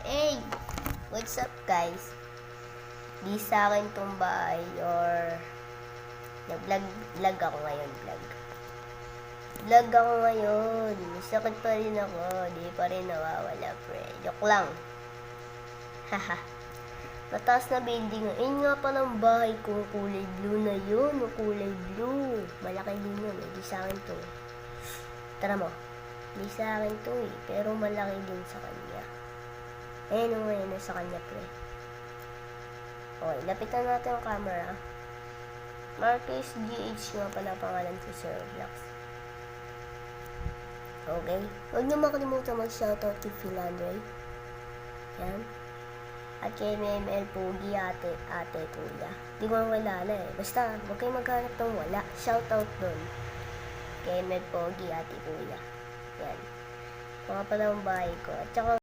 Hey! What's up guys? Di sa akin tong bahay or nag-vlog ako ngayon, vlog ako ngayon. May sakit pa rin ako, di pa rin nawawala, pre. Joke lang. Haha. Mataas na building. Ayun nga palang bahay ko, kulay blue na yun. Kulay blue. Malaki din yun, di sa akin to. Tara mo. Di sa akin to pero malaki din sa kanya. Ayun o, ayun sa kanya, pre. Okay, lapitan natin yung camera. Marcus GH nga pala pangalan sa Sir Blax. Okay. Huwag niyo makalimutan mag-shoutout kay Philandre. Yan. At kay MML Pogi, ate, kuya. Di ko ang kilala Basta, huwag kayo maghanap ng wala. Shoutout doon. Kay MML Pogi, ate, kuya. Yan. Mga pala ang bahay ko. At saka,